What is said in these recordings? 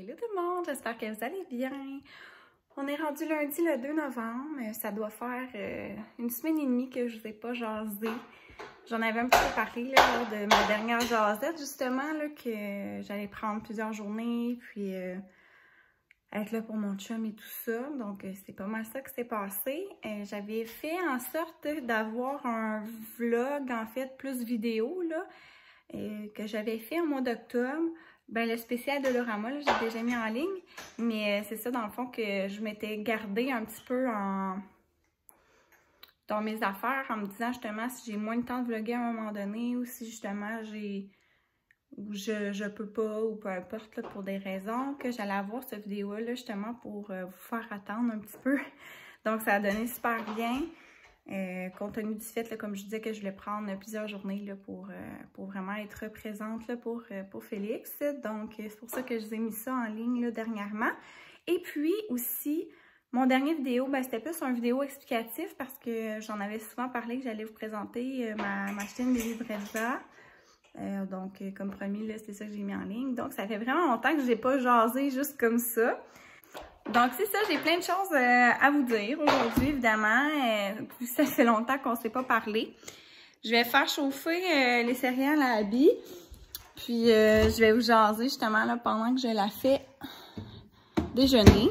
Hello tout le monde, j'espère que vous allez bien. On est rendu lundi le 2 novembre, ça doit faire une semaine et demie que je vous ai pas jasé. J'en avais un petit peu parlé là, lors de ma dernière jasette justement, là, que j'allais prendre plusieurs journées, puis être là pour mon chum et tout ça. Donc c'est pas mal ça qui s'est passé. J'avais fait en sorte d'avoir un vlog, en fait, plus vidéo, là, que j'avais fait au mois d'octobre. Ben, le spécial de Dolorama, j'ai déjà mis en ligne, mais c'est ça, dans le fond, que je m'étais gardée un petit peu dans mes affaires en me disant, justement, si j'ai moins de temps de vlogger à un moment donné ou si, justement, je peux pas ou peu importe, là, pour des raisons, que j'allais avoir cette vidéo-là, justement, pour vous faire attendre un petit peu. Donc, ça a donné super bien. Compte tenu du fait, là, comme je disais, que je voulais prendre plusieurs journées là, pour vraiment être présente là, pour Félix. Donc, c'est pour ça que je vous ai mis ça en ligne là, dernièrement. Et puis aussi, mon dernier vidéo, ben, c'était plus une vidéo explicative parce que j'en avais souvent parlé que j'allais vous présenter ma chaîne de Librezza. Donc, comme promis, c'est ça que j'ai mis en ligne. Donc, ça fait vraiment longtemps que je n'ai pas jasé juste comme ça. Donc, c'est ça, j'ai plein de choses à vous dire aujourd'hui, évidemment. Ça fait longtemps qu'on ne s'est pas parlé. Je vais faire chauffer les céréales à Abby. Puis, je vais vous jaser justement là, pendant que je la fais déjeuner.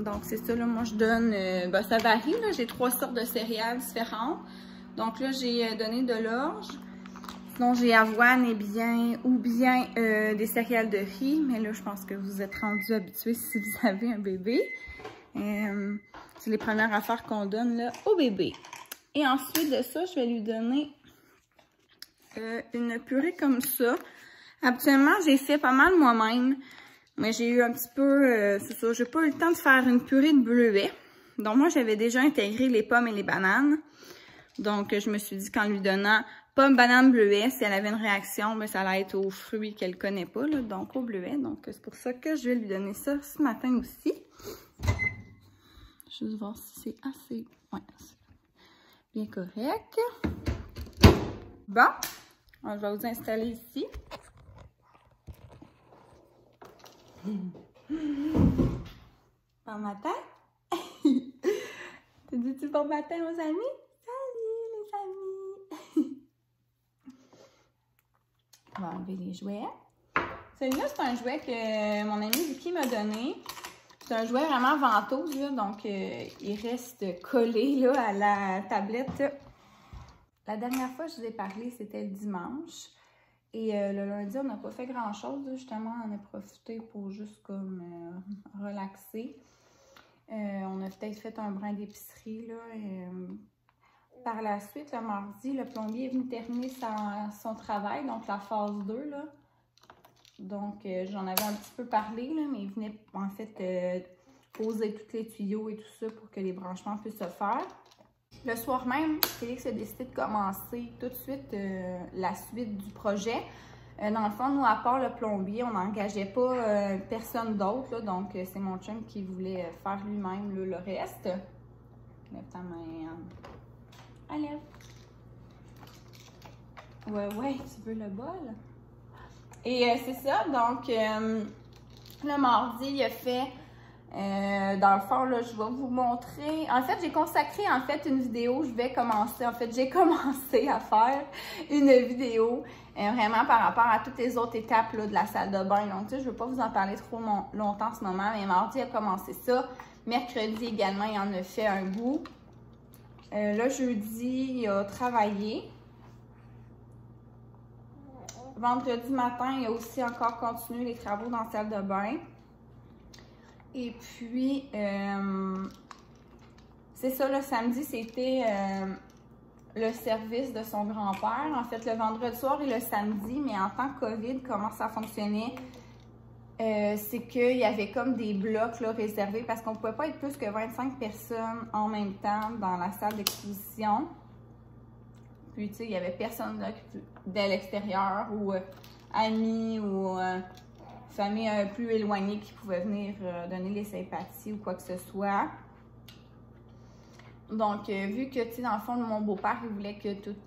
Donc, c'est ça, là, moi, je donne... ben, ça varie, là. J'ai 3 sortes de céréales différentes. Donc, là, j'ai donné de l'orge. Sinon, j'ai avoine et ou bien des céréales de riz. Mais là, je pense que vous êtes rendus habitués si vous avez un bébé. C'est les premières affaires qu'on donne là, au bébé. Et ensuite de ça, je vais lui donner une purée comme ça. Habituellement, j'ai fait pas mal moi-même. Mais j'ai eu un petit peu, c'est ça, j'ai pas eu le temps de faire une purée de bleuets. Donc, moi, j'avais déjà intégré les pommes et les bananes. Donc, je me suis dit qu'en lui donnant pomme, banane, bleuet, si elle avait une réaction, ben, ça allait être aux fruits qu'elle ne connaît pas, là, donc au bleuet. Donc, c'est pour ça que je vais lui donner ça ce matin aussi. Juste voir si c'est assez... Ouais, c'est bien correct. Bon, alors, je vais vous installer ici. Bon matin. Tu dis-tu bon matin aux amis? On va enlever les jouets. Celui-là, c'est un jouet que mon amie Vicky m'a donné. C'est un jouet vraiment ventouse, là, donc il reste collé là, à la tablette. La dernière fois que je vous ai parlé, c'était le dimanche. Et le lundi, on n'a pas fait grand-chose. Justement, on a profité pour juste comme relaxer. On a peut-être fait un brin d'épicerie, là. Par la suite, le mardi, le plombier est venu terminer son travail, donc la phase 2, là. Donc, j'en avais un petit peu parlé, là, mais il venait en fait poser tous les tuyaux et tout ça pour que les branchements puissent se faire. Le soir même, Félix a décidé de commencer tout de suite la suite du projet. Dans le fond, nous, à part le plombier, on n'engageait pas personne d'autre, donc c'est mon chum qui voulait faire lui-même le reste. Lève ta main. Allez. Ouais, tu veux le bol? Et c'est ça, donc le mardi, il a fait, dans le fond, là, je vais vous montrer. En fait, j'ai consacré en fait une vidéo, j'ai commencé à faire une vidéo vraiment par rapport à toutes les autres étapes là, de la salle de bain. Donc, tu sais, je ne veux pas vous en parler trop longtemps en ce moment, mais mardi, il a commencé ça. Mercredi également, il en a fait un bout. Là, jeudi, il a travaillé. Vendredi matin, il a aussi encore continué les travaux dans la salle de bain. Et puis, c'est ça, le samedi, c'était le service de son grand-père. En fait, le vendredi soir et le samedi, mais en temps de COVID, comment ça fonctionnait? C'est qu'il y avait comme des blocs là, réservés parce qu'on ne pouvait pas être plus que 25 personnes en même temps dans la salle d'exposition. Puis, tu sais, il n'y avait personne là, de l'extérieur ou amis ou famille plus éloignée qui pouvaient venir donner les sympathies ou quoi que ce soit. Donc, vu que, tu sais, dans le fond, mon beau-père, il voulait que tout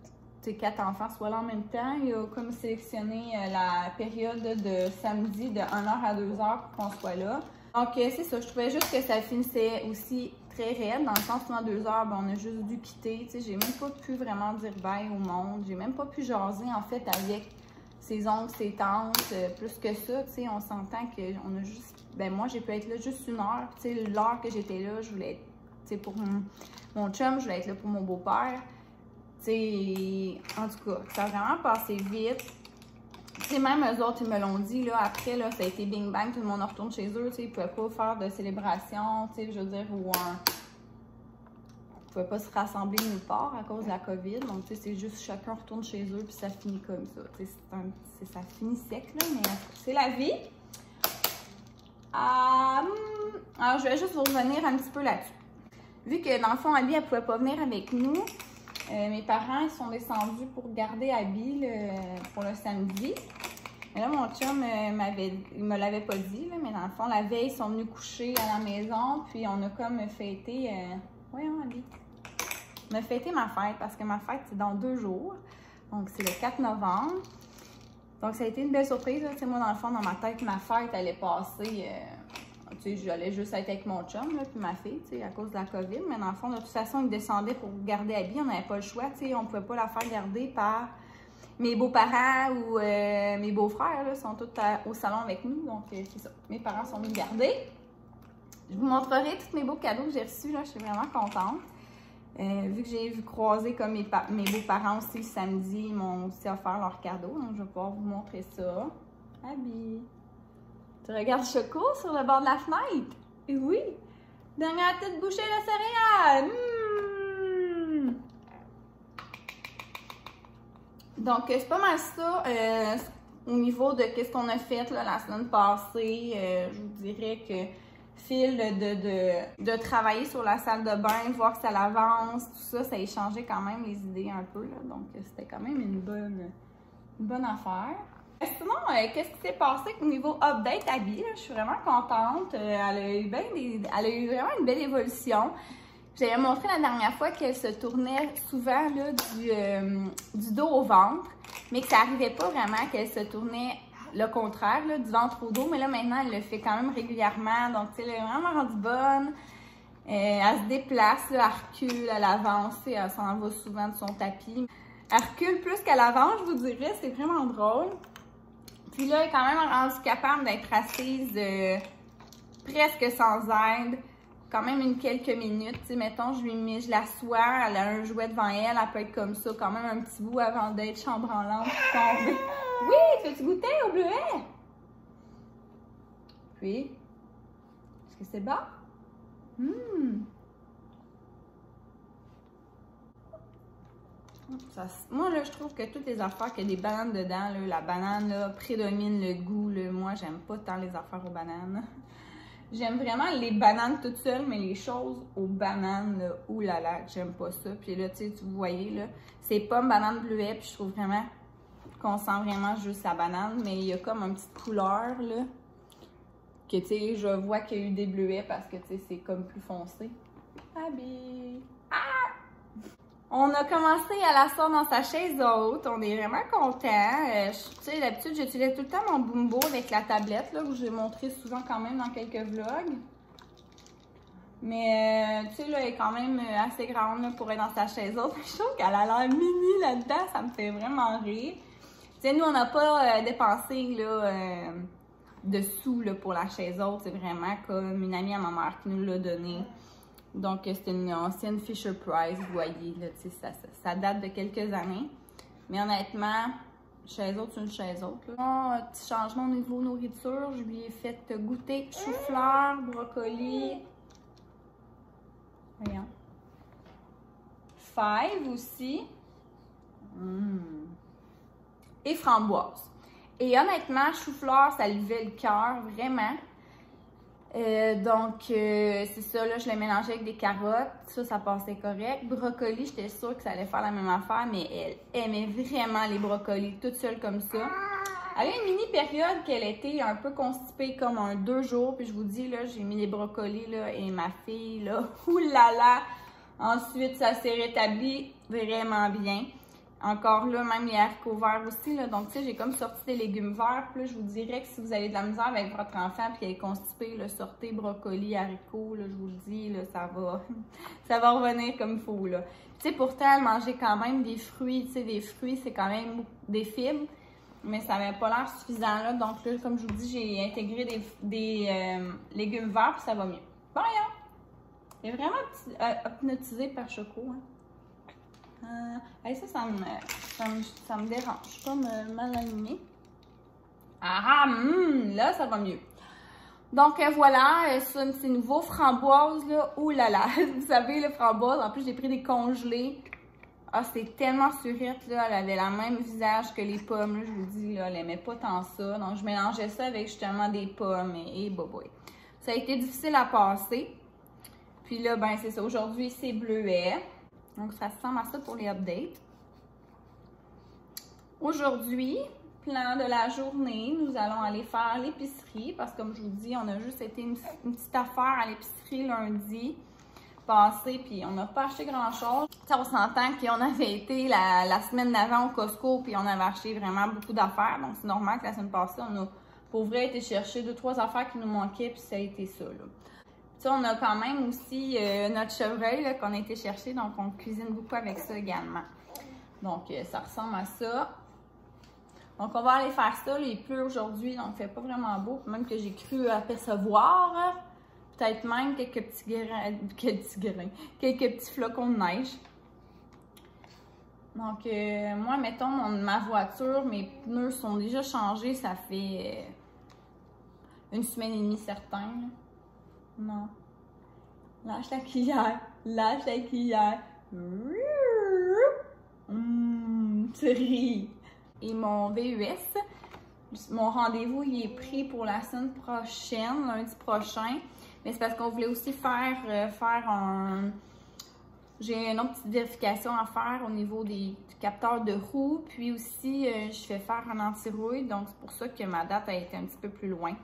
4 enfants soient là en même temps. Il a comme sélectionné la période de samedi de 1h à 2h pour qu'on soit là. Donc, c'est ça. Je trouvais juste que ça finissait aussi très raide, dans le sens où en 2h, ben, on a juste dû quitter. Tu sais, j'ai même pas pu vraiment dire bye au monde. J'ai même pas pu jaser, en fait, avec ses oncles, ses tantes. Plus que ça, tu sais, on s'entend qu'on a juste... Ben, moi, j'ai pu être là juste 1 heure. Tu sais, l'heure que j'étais là, je voulais être... Tu sais, pour mon chum, je voulais être là pour mon beau-père. Tu sais, en tout cas, ça a vraiment passé vite. Tu sais, même eux autres, ils me l'ont dit, là, après, là, ça a été bing bang, tout le monde retourne chez eux, tu sais, ils pouvaient pas faire de célébration, tu sais, je veux dire, ou ils pouvaient pas se rassembler nulle part à cause de la COVID, donc, tu sais, c'est juste chacun retourne chez eux, puis ça finit comme ça, tu sais, ça finit sec, là, mais c'est la vie. Alors, je vais juste vous revenir un petit peu là-dessus. Vu que, dans le fond, Abby, elle pouvait pas venir avec nous, mes parents, ils sont descendus pour garder Abby pour le samedi. Mais là, mon chum, il me l'avait pas dit, là, mais dans le fond, la veille, ils sont venus coucher à la maison, puis on a comme fêté... Voyons, Abby. On a fêté ma fête, parce que ma fête, c'est dans 2 jours. Donc, c'est le 4 novembre. Donc, ça a été une belle surprise. Tu sais, moi, dans le fond, dans ma tête, ma fête allait passer... tu sais, j'allais juste être avec mon chum, là, puis ma fille, tu sais, à cause de la COVID. Mais dans le fond, de toute façon, ils descendaient pour garder Abby. On n'avait pas le choix, tu sais. On ne pouvait pas la faire garder par mes beaux-parents ou mes beaux-frères, là, sont tous au salon avec nous. Donc, c'est ça. Mes parents sont venus garder. Je vous montrerai tous mes beaux cadeaux que j'ai reçus, là. Je suis vraiment contente. Vu que j'ai vu croiser comme mes beaux-parents aussi le samedi, ils m'ont aussi offert leurs cadeaux. Donc, je vais pouvoir vous montrer ça. Abby! Tu regardes Choco sur le bord de la fenêtre? Et oui! Dernière petite bouchée de céréales! Donc, c'est pas mal ça au niveau de qu'est-ce qu'on a fait là, la semaine passée. Je vous dirais que fil de travailler sur la salle de bain, voir que ça l'avance, tout ça, ça a échangé quand même les idées un peu. Là, donc, c'était quand même une bonne affaire. Sinon, qu'est-ce qui s'est passé au niveau update Abby? Là, je suis vraiment contente. Elle a eu vraiment une belle évolution. J'avais montré la dernière fois qu'elle se tournait souvent là, du dos au ventre, mais que ça n'arrivait pas vraiment qu'elle se tournait le contraire, là, du ventre au dos. Mais là, maintenant, elle le fait quand même régulièrement. Donc, tu sais, elle est vraiment rendue bonne. Elle se déplace, là, elle recule, elle avance, elle s'en va souvent de son tapis. Elle recule plus qu'elle avance, je vous dirais. C'est vraiment drôle. Puis là, elle est quand même rendue capable d'être assise presque sans aide. Quand même quelques minutes. Tu sais, mettons, je l'assois, elle a un jouet devant elle, elle peut être comme ça quand même un petit bout avant d'être chambranlante. Oui, fais-tu goûter au bleuet? Puis, est-ce que c'est bon? Moi, là, je trouve que toutes les affaires qui ont des bananes dedans, là, la banane là, prédomine le goût. Là. Moi, j'aime pas tant les affaires aux bananes. J'aime vraiment les bananes toutes seules, mais les choses aux bananes, là, oulala, j'aime pas ça. Puis là, tu sais, vous voyez, là, c'est pomme, banane, bleuet, puis je trouve vraiment qu'on sent vraiment juste la banane, mais il y a comme une petite couleur, là, que, tu sais, je vois qu'il y a eu des bleuets parce que, tu sais, c'est comme plus foncé. Abby! Ah! On a commencé à l'asseoir dans sa chaise haute. On est vraiment contents. Tu sais, d'habitude, j'utilisais tout le temps mon Bumbo avec la tablette, là, que j'ai montré souvent quand même dans quelques vlogs. Mais, tu sais, là, elle est quand même assez grande là, pour être dans sa chaise haute. Je trouve qu'elle a l'air mini là-dedans. Ça me fait vraiment rire. Tu sais, nous, on n'a pas dépensé, là, de sous, là, pour la chaise haute. C'est vraiment comme une amie à ma mère qui nous l'a donné. Donc, c'est une ancienne Fisher-Price, vous voyez, là, ça date de quelques années. Mais honnêtement, chaise haute, c'est une chaise haute. Là. Petit changement au niveau nourriture, je lui ai fait goûter chou-fleur, brocoli. Voyons. Fèves aussi. Et framboise. Et honnêtement, chou-fleur, ça levait le cœur, vraiment. Donc, c'est ça, là, je l'ai mélangé avec des carottes. Ça passait correct. Brocoli, j'étais sûre que ça allait faire la même affaire, mais elle aimait vraiment les brocolis, toute seule comme ça. Elle a eu une mini période qu'elle était un peu constipée, comme 2 jours. Puis je vous dis, là, j'ai mis les brocolis, là, et ma fille, là, oulala! Ensuite, ça s'est rétabli vraiment bien. Encore là, même les haricots verts aussi, là. Donc, tu sais, j'ai comme sorti des légumes verts. Puis là, je vous dirais que si vous avez de la misère avec votre enfant puis qu'elle est constipée, là, sortez brocoli, haricots, là, je vous le dis, là, ça va revenir comme il faut, là. Tu sais, pourtant, elle mangeait quand même des fruits. Tu sais, des fruits, c'est quand même des fibres. Mais ça n'avait pas l'air suffisant, là. Donc là, comme je vous dis, j'ai intégré des légumes verts puis ça va mieux. Bon, il est vraiment hypnotisé par Choco, hein. Ça me dérange. Je suis comme mal alignée. Là, ça va mieux. Donc, voilà, c'est nouveau. Framboise, là. Ouh là là. Vous savez, le framboise, en plus, j'ai pris des congelés. Ah, c'était tellement surette, là. Elle avait le même visage que les pommes, là. Je vous dis, là, elle aimait pas tant ça. Donc, je mélangeais ça avec justement des pommes et boboy. Ça a été difficile à passer. Puis là, ben, c'est ça. Aujourd'hui, c'est bleuet. Donc, ça ressemble à ça pour les updates. Aujourd'hui, plan de la journée, nous allons aller faire l'épicerie parce que, comme je vous dis, on a juste été une petite affaire à l'épicerie lundi passé, puis on n'a pas acheté grand-chose. On s'entend qu'on avait été la semaine d'avant au Costco, puis on avait acheté vraiment beaucoup d'affaires. Donc, c'est normal que la semaine passée, on a pour vrai été chercher 2-3 affaires qui nous manquaient, puis ça a été ça, là. T'sais, on a quand même aussi notre chevreuil qu'on a été chercher, donc on cuisine beaucoup avec ça également. Donc, ça ressemble à ça. Donc, on va aller faire ça. Il pleut aujourd'hui, donc il fait pas vraiment beau. Même que j'ai cru apercevoir, hein, peut-être même quelques petits flocons de neige. Donc, moi, mettons, ma voiture, mes pneus sont déjà changés. Ça fait une semaine et demie, certain. Là. Non. Lâche la cuillère. Lâche la cuillère. Tu ris. Et mon VUS, mon rendez-vous, il est pris pour la semaine prochaine, lundi prochain. Mais c'est parce qu'on voulait aussi faire j'ai une autre petite vérification à faire au niveau du capteur de roue. Puis aussi, je fais faire un anti-rouille. Donc, c'est pour ça que ma date a été un petit peu plus loin.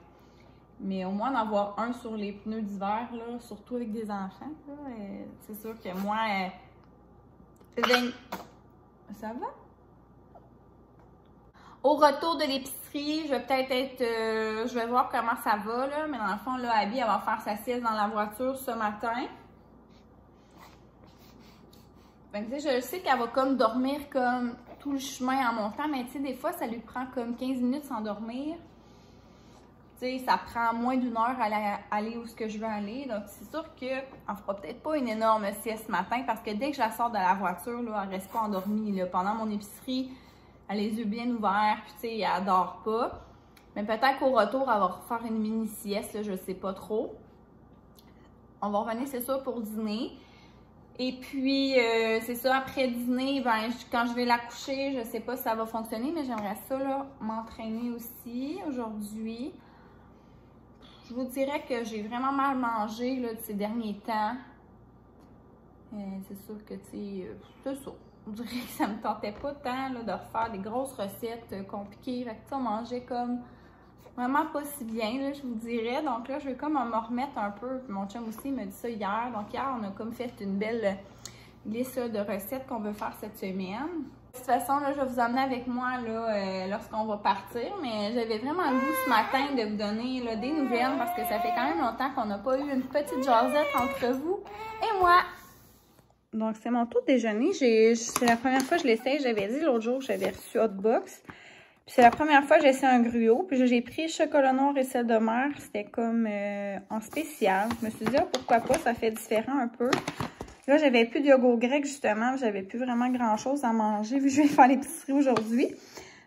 Mais au moins d'en avoir un sur les pneus d'hiver, là, surtout avec des enfants, c'est sûr que moi, ça va? Au retour de l'épicerie, je vais peut-être je vais voir comment ça va, là, mais dans le fond, là, Abby, elle va faire sa sieste dans la voiture ce matin. Ben, tu sais, je sais qu'elle va comme dormir comme tout le chemin en montant, mais tu sais, des fois, ça lui prend comme 15 minutes sans dormir. Tu sais, ça prend moins d'1 heure à aller où ce que je veux aller. Donc, c'est sûr qu'elle ne fera peut-être pas une énorme sieste ce matin parce que dès que je la sors de la voiture, là, elle ne reste pas endormie. Là. Pendant mon épicerie, elle a les yeux bien ouverts, puis tu sais, elle dort pas. Mais peut-être qu'au retour, elle va refaire une mini-sieste, je ne sais pas trop. On va revenir, c'est sûr, pour dîner. Et puis, c'est ça, après dîner, ben, quand je vais la coucher, je ne sais pas si ça va fonctionner, mais j'aimerais ça, là, m'entraîner aussi aujourd'hui. Je vous dirais que j'ai vraiment mal mangé, là, ces derniers temps. C'est sûr que, tu sais, c'est ça. On dirait que ça me tentait pas tant, là, de refaire des grosses recettes compliquées. Fait que, on mangeait comme vraiment pas si bien, là, je vous dirais. Donc là, je vais comme me remettre un peu. Puis mon chum aussi m'a dit ça hier. Donc hier, on a comme fait une belle liste de recettes qu'on veut faire cette semaine. De toute façon, là, je vais vous emmener avec moi là, lorsqu'on va partir. Mais j'avais vraiment le goût ce matin de vous donner là, des nouvelles parce que ça fait quand même longtemps qu'on n'a pas eu une petite jasette entre vous et moi. Donc, c'est mon tour de déjeuner. C'est la première fois que je l'essaye. J'avais dit l'autre jour que j'avais reçu Hotbox. Puis c'est la première fois que j'essaie un gruau. Puis j'ai pris chocolat noir et sel de mer. C'était comme en spécial. Je me suis dit, ah, pourquoi pas, ça fait différent un peu. Là, j'avais plus de yogourt grec, justement. J'avais plus vraiment grand-chose à manger vu que je vais faire l'épicerie aujourd'hui.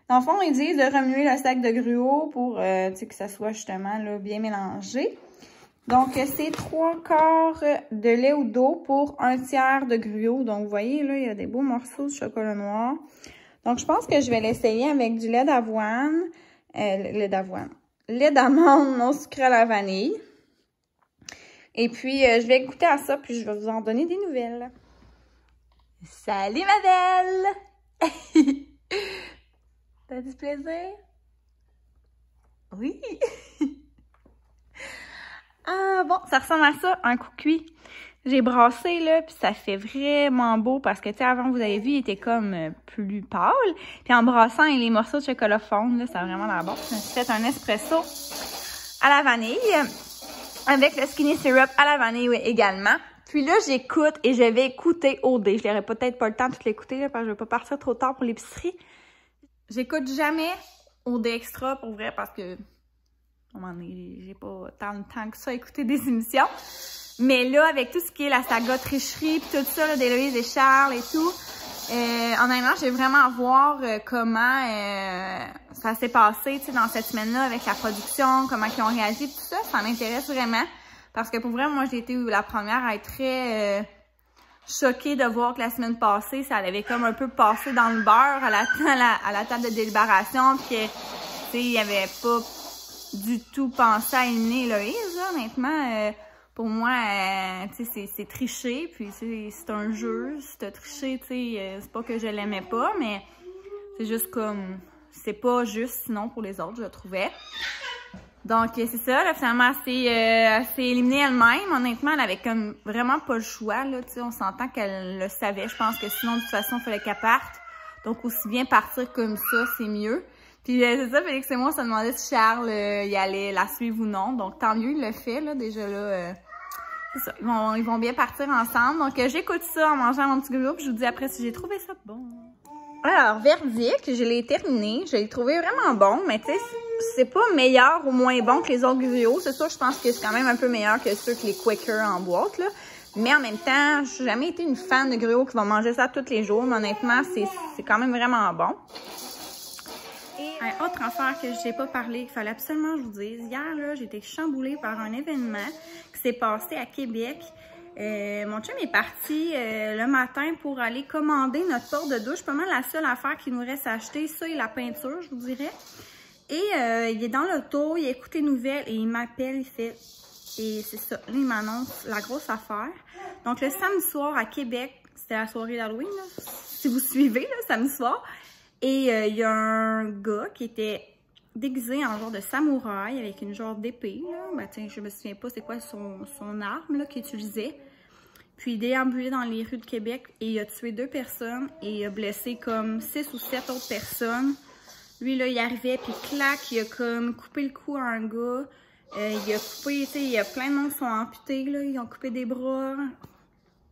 Dans le fond, ils disent de remuer le sac de gruau pour que ça soit justement là, bien mélangé. Donc, c'est 3/4 de lait ou d'eau pour 1/3 de gruau. Donc, vous voyez, là, il y a des beaux morceaux de chocolat noir. Donc, je pense que je vais l'essayer avec du lait d'avoine. Lait d'amande non sucré à la vanille. Et puis, je vais goûter à ça, puis je vais vous en donner des nouvelles. Salut, ma belle! T'as du plaisir? Oui! Ah, bon, ça ressemble à ça, un coup cuit. J'ai brassé, là, puis ça fait vraiment beau parce que, tu sais, avant, vous avez vu, il était comme plus pâle. Puis en brassant les morceaux de chocolat fondu, là, ça a vraiment l'air bon. Je me suis fait un espresso à la vanille avec le skinny syrup à la vanille également. Puis là, j'écoute et je vais écouter OD. Je n'aurai peut-être pas le temps de tout l'écouter, là, parce que je vais pas partir trop tard pour l'épicerie. J'écoute jamais OD Extra, pour vrai, parce que, à un moment donné, j'ai pas tant de temps que ça à écouter des émissions. Mais là, avec tout ce qui est la saga tricherie pis tout ça, d'Héloïse et Charles et tout, honnêtement, j'ai vraiment à voir comment ça s'est passé, tu sais, dans cette semaine-là avec la production, comment ils ont réagi, tout ça. Ça m'intéresse vraiment. Parce que pour vrai, moi, j'ai été la première à être très choquée de voir que la semaine passée, ça avait comme un peu passé dans le beurre à la table de délibération, puis que, tu sais, il avait pas du tout pensé à éliminer Héloïse, là, honnêtement. Pour moi, tu sais, c'est tricher, puis c'est un jeu. Si t'as triché, tu sais, c'est pas que je l'aimais pas, mais c'est juste comme, c'est pas juste sinon pour les autres, je le trouvais. Donc, c'est ça, là, finalement, elle s'est éliminée elle-même. Honnêtement, elle avait comme vraiment pas le choix, là, tu sais, on s'entend qu'elle le savait. Je pense que sinon, de toute façon, il fallait qu'elle parte. Donc, aussi bien partir comme ça, c'est mieux. Puis, c'est ça, Félix et moi, on se demandait si Charles, il allait la suivre ou non. Donc, tant mieux, il le fait, là, déjà, là. C'est ça, ils vont bien partir ensemble. Donc, j'écoute ça en mangeant mon petit groupe. Je vous dis après si j'ai trouvé ça bon. Alors, verdict, je l'ai terminé. Je l'ai trouvé vraiment bon, mais tu sais, c'est pas meilleur ou moins bon que les autres gruau. C'est sûr, je pense que c'est quand même un peu meilleur que ceux que les Quaker en boîte, là. Mais en même temps, je n'ai jamais été une fan de gruau qui va manger ça tous les jours. Mais honnêtement, c'est quand même vraiment bon. Et autre affaire que je n'ai pas parlé, qu'il fallait absolument que je vous dise. Hier, là, j'ai été chamboulée par un événement qui s'est passé à Québec. Mon chum est parti le matin pour aller commander notre porte de douche. Pas mal la seule affaire qu'il nous reste à acheter, ça et la peinture, je vous dirais. Et il est dans l'auto, il écoute les nouvelles et il m'appelle, il fait... Et c'est ça, là, il m'annonce la grosse affaire. Donc, le samedi soir à Québec, c'était la soirée d'Halloween, si vous suivez, là, samedi soir. Et il y a un gars qui était déguisé en genre de samouraï avec une genre d'épée. Ben, tiens, je me souviens pas c'est quoi son arme qu'il utilisait. Puis il déambulait dans les rues de Québec et il a tué 2 personnes et il a blessé comme 6 ou 7 autres personnes. Lui, là, il arrivait, puis clac, il a comme coupé le cou à un gars. Il a coupé, tu sais, il y a plein de monde qui sont amputés, là. Ils ont coupé des bras.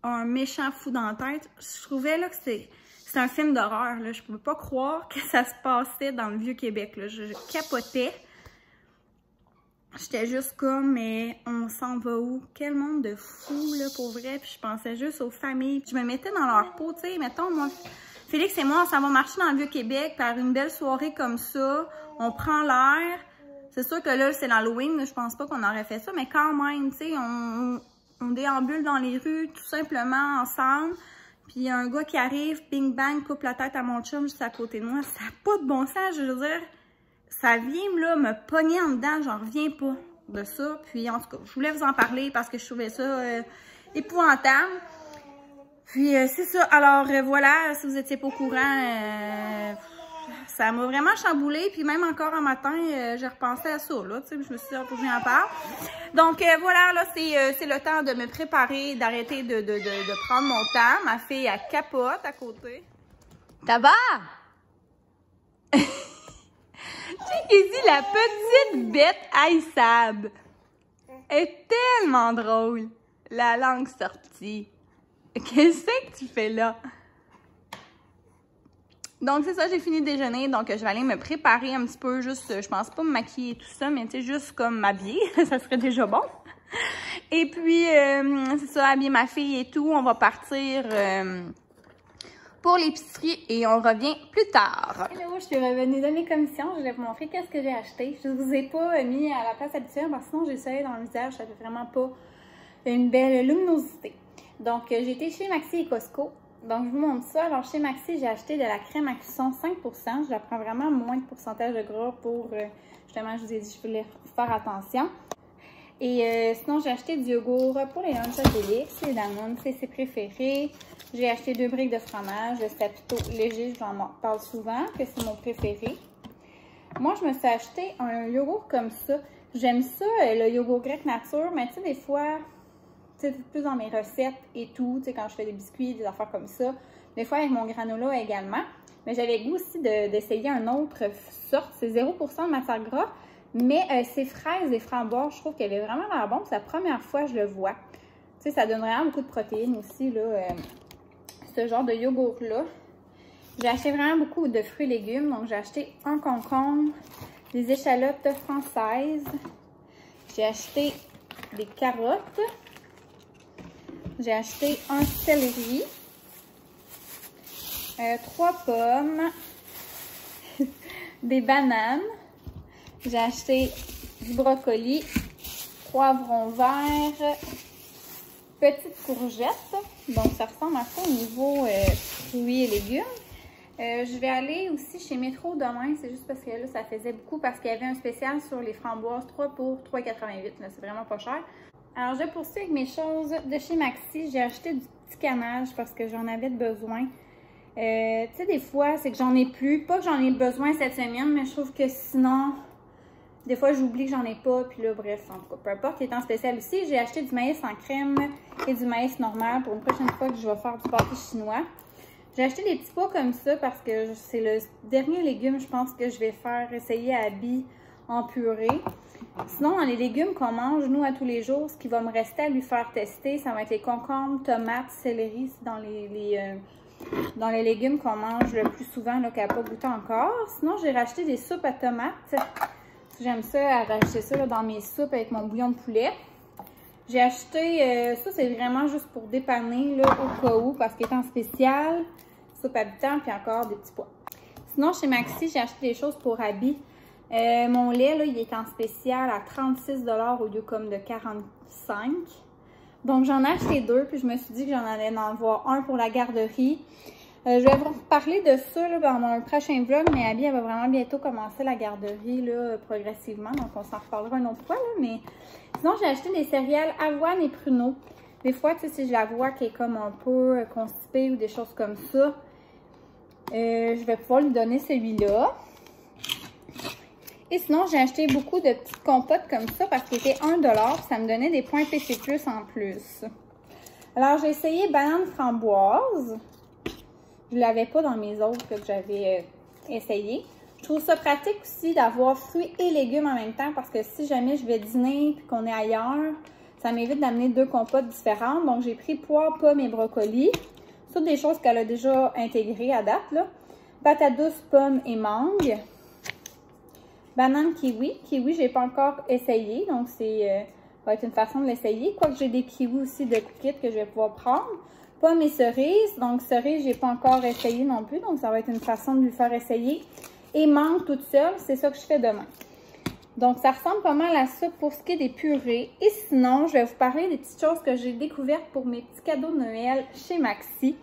Un méchant fou dans la tête. Je trouvais, là, que c'est un film d'horreur, là. Je pouvais pas croire que ça se passait dans le Vieux-Québec, là. Je capotais. J'étais juste comme, mais on s'en va où? Quel monde de fou, là, pour vrai. Puis je pensais juste aux familles. Puis je me mettais dans leur peau, tu sais. Mettons, moi, Félix et moi, on s'en va marcher dans le Vieux-Québec par une belle soirée comme ça. On prend l'air. C'est sûr que là, c'est l'Halloween. Je pense pas qu'on aurait fait ça. Mais quand même, tu sais, on déambule dans les rues tout simplement ensemble. Puis il y a un gars qui arrive, bing bang, coupe la tête à mon chum juste à côté de moi. Ça n'a pas de bon sens, je veux dire. Ça vient là, me pogner en dedans, j'en reviens pas de ça. Puis en tout cas, je voulais vous en parler parce que je trouvais ça épouvantable. Puis c'est ça. Alors voilà, si vous n'étiez pas au courant, ça m'a vraiment chamboulé. Puis même encore un matin, j'ai repensé à ça. Là, tu sais, je me suis dit, faut que j'en parle. Donc voilà, là, c'est le temps de me préparer, d'arrêter de prendre mon temps. Ma fille, elle capote à côté. Ça va? J'ai dit la petite bête Aïssab. Elle est tellement drôle. La langue sortie. Qu'est-ce que tu fais là? Donc, c'est ça, j'ai fini de déjeuner. Donc, je vais aller me préparer un petit peu. Juste, je pense pas me maquiller et tout ça, mais tu sais, juste comme m'habiller. Ça serait déjà bon. Et puis, c'est ça, habiller ma fille et tout. On va partir... pour l'épicerie et on revient plus tard. Hello, je suis revenue de mes commissions. Je vais vous montrer qu'est-ce que j'ai acheté. Je ne vous ai pas mis à la place habituelle parce que sinon j'ai le soleil dans le visage. Ça fait vraiment pas une belle luminosité. Donc, j'ai été chez Maxi et Costco. Donc, je vous montre ça. Alors, chez Maxi, j'ai acheté de la crème à cuisson 5%. Je la prends vraiment moins de pourcentage de gras pour, justement, je vous ai dit, je voulais faire attention. Et sinon, j'ai acheté du yogourt pour les lunchs à Félix. Les Danone, c'est ses préférés. J'ai acheté 2 briques de fromage. C'était plutôt léger, je vous en parle souvent, que c'est mon préféré. Moi, je me suis acheté un yogourt comme ça. J'aime ça, le yogourt grec nature, mais tu sais, des fois, plus dans mes recettes et tout, quand je fais des biscuits, des affaires comme ça. Des fois avec mon granola également. Mais j'avais le goût aussi d'essayer une autre sorte. C'est 0% de matière grasse. Mais ces fraises et framboises, je trouve qu'elle avait vraiment l'air bon. C'est la première fois que je le vois. Tu sais, ça donne vraiment beaucoup de protéines aussi, là, ce genre de yogourt-là. J'ai acheté vraiment beaucoup de fruits et légumes. Donc, j'ai acheté un concombre, des échalotes françaises. J'ai acheté des carottes. J'ai acheté un céleri. 3 pommes. Des bananes. J'ai acheté du brocoli. Poivron vert. Petites courgettes. Donc, ça ressemble à ça au niveau fruits et légumes. Je vais aller aussi chez Métro demain. C'est juste parce que là, ça faisait beaucoup parce qu'il y avait un spécial sur les framboises 3 pour 3,88 $. C'est vraiment pas cher. Alors, je poursuis avec mes choses de chez Maxi. J'ai acheté du petit canage parce que j'en avais besoin. Tu sais, des fois, c'est que j'en ai plus. Pas que j'en ai besoin cette semaine, mais je trouve que sinon, des fois, j'oublie que j'en ai pas. Puis là, bref, en tout cas, peu importe. Il est en spécial aussi. J'ai acheté du maïs en crème et du maïs normal pour une prochaine fois que je vais faire du pâté chinois. J'ai acheté des petits pois comme ça parce que c'est le dernier légume, je pense, que je vais faire essayer à Abby en purée. Sinon, dans les légumes qu'on mange, nous, à tous les jours, ce qui va me rester à lui faire tester, ça va être les concombres, tomates, céleri. C'est dans les légumes qu'on mange le plus souvent, qu'elle n'a pas goûté encore. Sinon, j'ai racheté des soupes à tomates. J'aime ça, à racheter ça là, dans mes soupes avec mon bouillon de poulet. J'ai acheté, ça c'est vraiment juste pour dépanner là, au cas où, parce qu'il est en spécial. Soupe habitant, puis encore des petits pois. Sinon, chez Maxi, j'ai acheté des choses pour Abby. Mon lait, là, il est en spécial à 36 $ au lieu comme de 45 $. Donc, j'en ai acheté 2, puis je me suis dit que j'en allais en avoir un pour la garderie. Je vais vous reparler de ça là, dans mon prochain vlog, mais Abby, elle va vraiment bientôt commencer la garderie là, progressivement. Donc, on s'en reparlera une autre fois. Là, mais sinon, j'ai acheté des céréales avoine et pruneaux. Des fois, tu sais, si je la vois qu'elle est comme un peu constipée ou des choses comme ça, je vais pouvoir lui donner celui-là. Et sinon, j'ai acheté beaucoup de petites compotes comme ça parce qu'il était 1 $. Ça me donnait des points PC+ en plus. Alors, j'ai essayé banane framboise. Je ne l'avais pas dans mes autres que j'avais essayé. Je trouve ça pratique aussi d'avoir fruits et légumes en même temps parce que si jamais je vais dîner et qu'on est ailleurs, ça m'évite d'amener 2 compotes différentes. Donc, j'ai pris poire, pomme et brocoli. Toutes des choses qu'elle a déjà intégrées à date, là. Patates douces, pommes et mangue. Banane kiwi. Kiwi, je n'ai pas encore essayé. Donc, c'est va être une façon de l'essayer. Quoique j'ai des kiwis aussi de kit que je vais pouvoir prendre. Pommes et cerises. Donc, cerises, je n'ai pas encore essayé non plus. Donc, ça va être une façon de lui faire essayer. Et mangue toute seule. C'est ça que je fais demain. Donc, ça ressemble pas mal à ça pour ce qui est des purées. Et sinon, je vais vous parler des petites choses que j'ai découvertes pour mes petits cadeaux de Noël chez Maxi.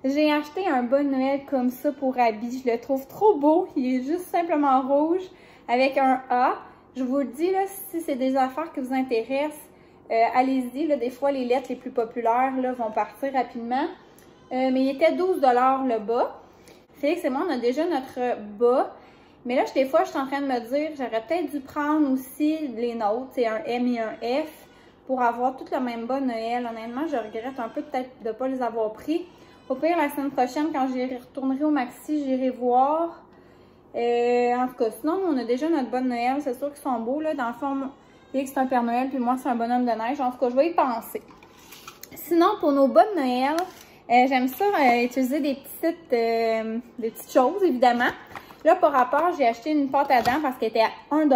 J'ai acheté un bas de Noël comme ça pour Abby. Je le trouve trop beau. Il est juste simplement rouge avec un A. Je vous le dis, là, si c'est des affaires qui vous intéressent, allez-y. Des fois, les lettres les plus populaires là, vont partir rapidement. Mais il était 12 $ le bas. Félix et moi, on a déjà notre bas. Mais là, des fois, je suis en train de me dire, j'aurais peut-être dû prendre aussi les nôtres, c'est un M et un F, pour avoir tout le même bas de Noël. Honnêtement, je regrette un peu peut-être de ne pas les avoir pris. Au pire, la semaine prochaine, quand je retournerai au Maxi, j'irai voir. En tout cas, sinon, on a déjà notre bas de Noël. C'est sûr qu'ils sont beaux. Là. Dans le fond, Félix, c'est un Père Noël, puis moi, c'est un bonhomme de neige. En tout cas, je vais y penser. Sinon, pour nos bas de Noël, j'aime ça utiliser des petites choses, évidemment. Là, par rapport, j'ai acheté une pâte à dents parce qu'elle était à 1 $.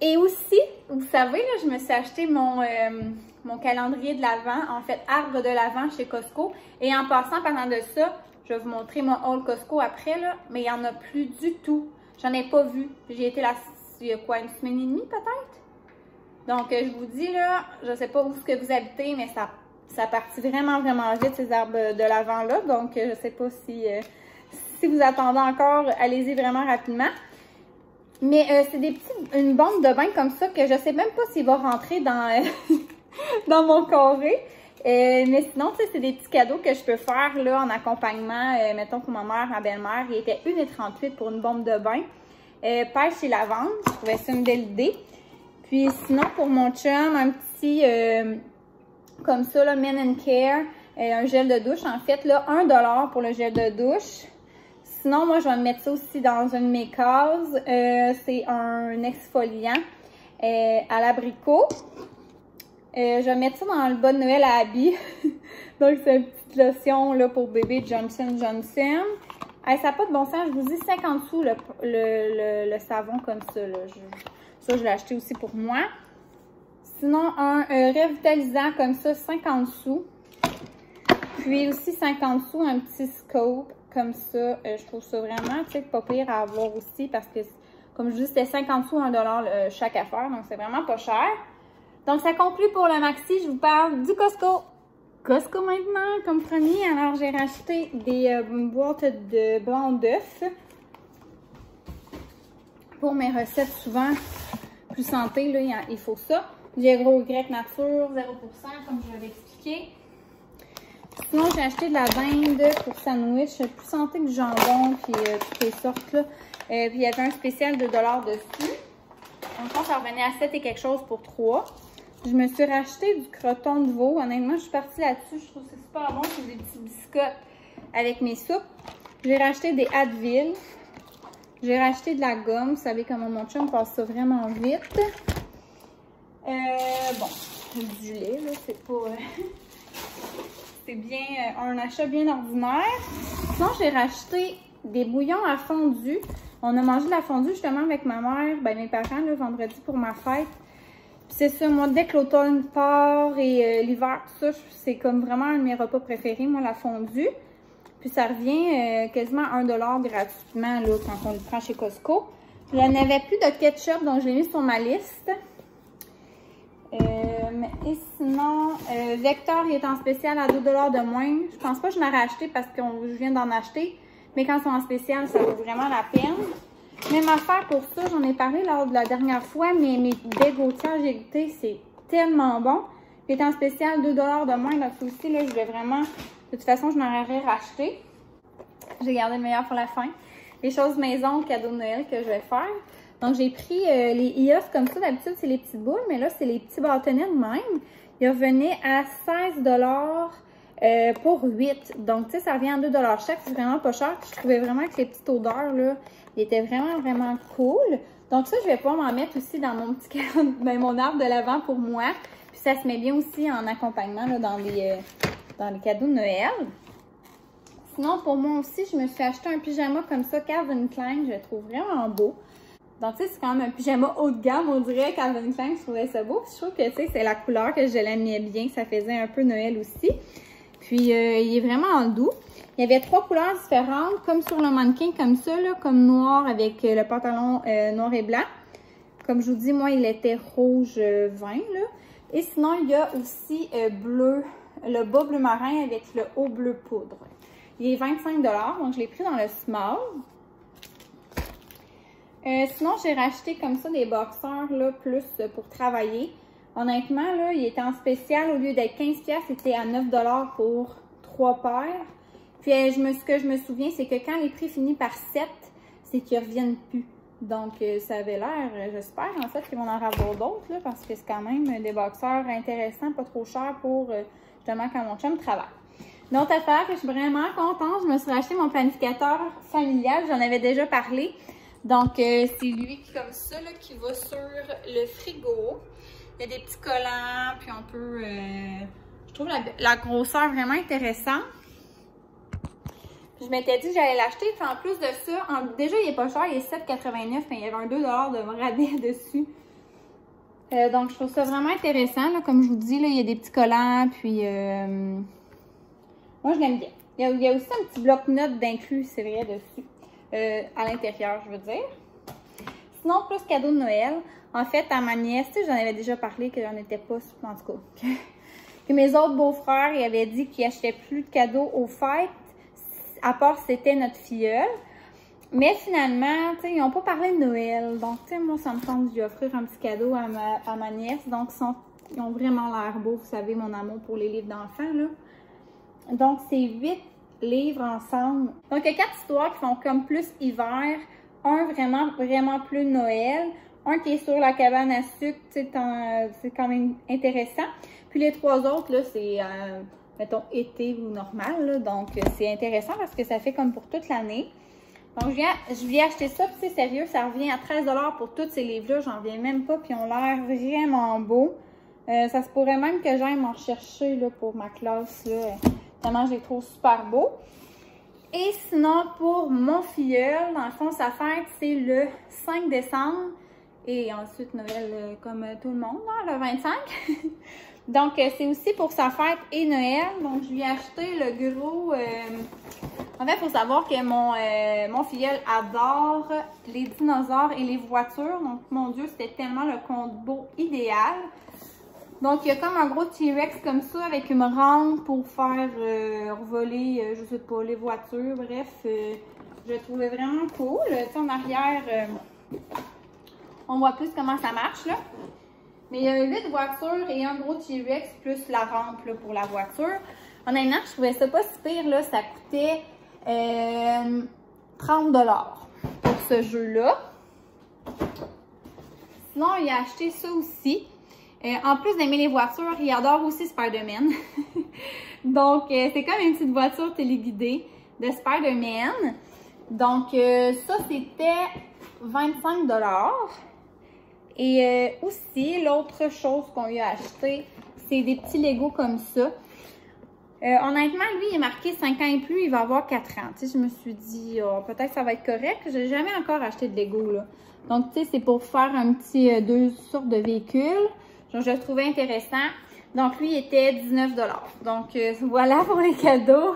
Et aussi, vous savez, là, je me suis acheté mon calendrier de l'Avent, en fait, arbre de l'Avent chez Costco. Et en passant, parlant de ça, je vais vous montrer mon haul Costco après, là, mais il n'y en a plus du tout. J'en ai pas vu. J'ai été là, il y a quoi, une semaine et demie peut-être? Donc, je vous dis, là, je sais pas où est-ce que vous habitez, mais ça partit vraiment, vraiment vite, ces arbres de l'Avent-là. Donc, je sais pas si vous attendez encore, allez-y vraiment rapidement. Mais c'est une bombe de bain comme ça que je sais même pas s'il va rentrer dans, dans mon carré. Mais sinon, tu sais, c'est des petits cadeaux que je peux faire là en accompagnement. Mettons pour ma mère, ma belle-mère, il était 1,38 $ pour une bombe de bain. Pêche et lavande, je trouvais ça une belle idée. Puis sinon, pour mon chum, un petit aussi comme ça, là, Men & Care, un gel de douche. En fait, là, 1 $ pour le gel de douche. Sinon, moi, je vais mettre ça aussi dans une de mes cases. C'est un exfoliant à l'abricot. Je vais mettre ça dans le bas de Noël à Abby. Donc, c'est une petite lotion là, pour bébé Johnson & Johnson. Hey, ça n'a pas de bon sens. Je vous dis 50 sous le savon comme ça. Là. Ça, je l'ai acheté aussi pour moi. Sinon, un revitalisant comme ça, 50 sous. Puis aussi 50 sous, un petit scope comme ça. Je trouve ça vraiment, tu sais, pas pire à avoir aussi parce que, comme je dis, c'était 50 sous, 1 $ chaque affaire. Donc, c'est vraiment pas cher. Donc, ça conclut pour le maxi. Je vous parle du Costco. Costco maintenant, comme premier. Alors, j'ai racheté des boîtes de blanc d'œuf pour mes recettes souvent plus santé. Là, il faut ça. J'ai gros grec nature, 0%, comme je l'avais expliqué. Sinon, j'ai acheté de la dinde pour sandwich, plus santé que du jambon, puis toutes les sortes. Là. Puis, il y avait un spécial de $2 dessus. En fond, ça revenait à 7 et quelque chose pour 3. Je me suis racheté du croton de veau. Honnêtement, je suis partie là-dessus. Je trouve que c'est super bon. C'est des petits biscottes avec mes soupes. J'ai racheté des Advil. J'ai racheté de la gomme. Vous savez comment mon chum passe ça vraiment vite. Bon, du lait, là. C'est pas... c'est bien un achat bien ordinaire. Sinon, j'ai racheté des bouillons à fondue. On a mangé de la fondue justement avec ma mère, ben mes parents, le vendredi pour ma fête. C'est ça, moi, dès que l'automne part et l'hiver, tout ça, c'est comme vraiment un de mes repas préférés, moi, la fondue. Puis ça revient quasiment à 1 $ gratuitement, là, quand on le prend chez Costco. Il n'y en avait plus de ketchup, donc je l'ai mis sur ma liste. Et sinon, Vector, il est en spécial à 2 $ de moins. Je pense pas que je l'aurais acheté parce que je viens d'en acheter. Mais quand ils sont en spécial, ça vaut vraiment la peine. Même affaire pour ça, j'en ai parlé lors de la dernière fois, mais mes baies gautières, j'ai goûté, c'est tellement bon. Il est en spécial 2 $ de moins, donc aussi, là, je vais vraiment... De toute façon, je m'en aurais racheté. J'ai gardé le meilleur pour la fin. Les choses maison, cadeau de Noël que je vais faire. Donc, j'ai pris les IOS comme ça. D'habitude, c'est les petites boules, mais là, c'est les petits bâtonnets de même. Il revenait à 16 $ pour 8. Donc, tu sais, ça revient à 2 $ chaque. C'est vraiment pas cher. Puis, je trouvais vraiment que les petites odeurs, là, ils étaient vraiment, vraiment cool. Donc, ça, je vais pouvoir m'en mettre aussi dans mon petit ben, mon arbre de l'Avent pour moi. Puis, ça se met bien aussi en accompagnement là, dans les cadeaux de Noël. Sinon, pour moi aussi, je me suis acheté un pyjama comme ça, Calvin Klein. Je le trouve vraiment beau. Donc, tu sais, c'est quand même un pyjama haut de gamme, on dirait, Calvin Klein, je trouvais ça beau. Puis, je trouve que, tu sais, c'est la couleur que je l'aimais bien. Ça faisait un peu Noël aussi. Puis, il est vraiment doux. Il y avait 3 couleurs différentes, comme sur le mannequin, comme ça, là, comme noir avec le pantalon noir et blanc. Comme je vous dis, moi, il était rouge vin, là. Et sinon, il y a aussi bleu, le bas bleu marin avec le haut bleu poudre. Il est 25 $, donc je l'ai pris dans le small. Sinon, j'ai racheté comme ça des boxeurs, là, plus pour travailler. Honnêtement, là, il était en spécial. Au lieu d'être 15 $, c'était à 9 $ pour 3 paires. Puis, ce que je me souviens, c'est que quand les prix finissent par 7, c'est qu'ils ne reviennent plus. Donc, ça avait l'air, j'espère, en fait, qu'ils vont en avoir d'autres, là, parce que c'est quand même des boxeurs intéressants, pas trop chers pour, justement, quand mon chum travaille. L'autre affaire que je suis vraiment contente, je me suis racheté mon planificateur familial. J'en avais déjà parlé. Donc, c'est lui comme ça, là, qui va sur le frigo. Il y a des petits collants, puis on peut... je trouve la grosseur vraiment intéressante. Je m'étais dit que j'allais l'acheter. Puis en plus de ça, déjà, il est pas cher, il est 7,89 $, mais il y avait un 2 $ de rabais dessus. Donc, je trouve ça vraiment intéressant. Là. Comme je vous dis, là, il y a des petits collants, puis... moi, je l'aime bien. Il y a aussi un petit bloc-notes d'inclus, c'est vrai, dessus. À l'intérieur, je veux dire. Sinon, plus cadeau de Noël. En fait, à ma nièce, tu sais, j'en avais déjà parlé que j'en étais pas, en tout cas. Que mes autres beaux-frères, ils avaient dit qu'ils n'achetaient plus de cadeaux aux fêtes, à part c'était notre filleule. Mais finalement, tu sais, ils n'ont pas parlé de Noël. Donc, tu sais, moi, ça me tente de lui offrir un petit cadeau à ma nièce. Donc, ils ont vraiment l'air beaux. Vous savez, mon amour pour les livres d'enfants, là. Donc, c'est 8 livres ensemble. Donc, il y a 4 histoires qui font comme plus hiver. Un vraiment, vraiment plus Noël. un qui est sur la cabane à sucre, c'est quand même intéressant. Puis les 3 autres, là, c'est, mettons, été ou normal, là, donc c'est intéressant parce que ça fait comme pour toute l'année. Donc, je viens acheter ça, puis c'est sérieux, ça revient à 13 $ pour tous ces livres-là, j'en viens même pas, puis ils ont l'air vraiment beaux. Ça se pourrait même que j'aille m'en chercher là, pour ma classe, là, tellement je les trouve super beaux. Et sinon, pour mon filleul, dans le fond, sa fête, c'est le 5 décembre. Et ensuite, Noël, comme tout le monde, là, le 25. Donc, c'est aussi pour sa fête et Noël. Donc, je lui ai acheté le gros... En fait, il faut savoir que mon filleul adore les dinosaures et les voitures. Donc, mon Dieu, c'était tellement le combo idéal. Donc, il y a comme un gros T-Rex comme ça avec une rampe pour faire voler, je sais pas, les voitures. Bref, je le trouvais vraiment cool. Tu sais, en arrière, on voit plus comment ça marche, là. Mais il y a 8 voitures et un gros T-Rex plus la rampe là, pour la voiture. Honnêtement, je trouvais ça pas si pire, là. Ça coûtait 30 $ pour ce jeu-là. Sinon, il a acheté ça aussi. En plus d'aimer les voitures, il adore aussi Spider-Man. Donc, c'est comme une petite voiture téléguidée de Spider-Man. Donc, ça, c'était 25 $. Et aussi, l'autre chose qu'on lui a acheté, c'est des petits Legos comme ça. Honnêtement, lui, il est marqué 5 ans et plus, il va avoir 4 ans. Tu sais, je me suis dit, oh, peut-être que ça va être correct. J'ai jamais encore acheté de Lego, là. Donc, tu sais, c'est pour faire un petit 2 sortes de véhicules. Donc, je le trouvais intéressant. Donc, lui, il était 19 $. Donc, voilà pour les cadeaux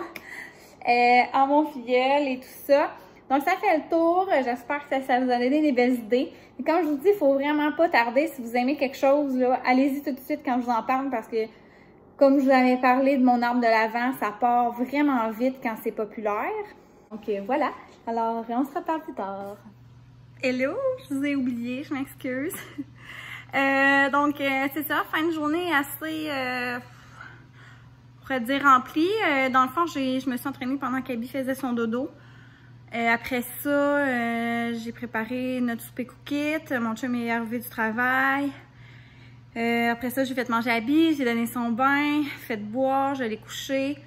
à mon filleul et tout ça. Donc, ça fait le tour. J'espère que ça vous a donné des belles idées. Et comme je vous dis, il ne faut vraiment pas tarder. Si vous aimez quelque chose, allez-y tout de suite quand je vous en parle parce que, comme je vous avais parlé de mon arbre de l'Avent, ça part vraiment vite quand c'est populaire. Donc, voilà. Alors, on se reparle plus tard. Hello! Je vous ai oublié, je m'excuse. Donc, c'est ça, fin de journée assez, on pourrait dire, remplie. Dans le fond, je me suis entraînée pendant qu'Abby faisait son dodo. Après ça, j'ai préparé notre souper cookit. Mon chum est arrivé du travail. Après ça, j'ai fait manger Abby, j'ai donné son bain, fait boire, je l'ai couché.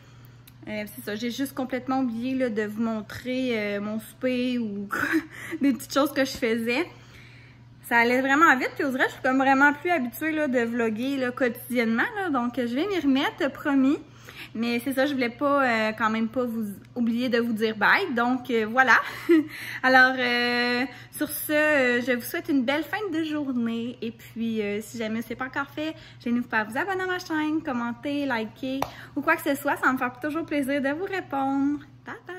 C'est ça, j'ai juste complètement oublié là, de vous montrer mon souper ou des petites choses que je faisais. Ça allait vraiment vite, puis au vrai, je suis comme vraiment plus habituée là, de vlogger là, quotidiennement. Là, donc, je vais m'y remettre, promis. Mais c'est ça, je voulais pas quand même pas vous oublier de vous dire bye. Donc, voilà. Alors, sur ce, je vous souhaite une belle fin de journée. Et puis, si jamais ce n'est pas encore fait, je n'hésitez pas à vous abonner à ma chaîne, commenter, liker ou quoi que ce soit. Ça va me faire toujours plaisir de vous répondre. Bye bye!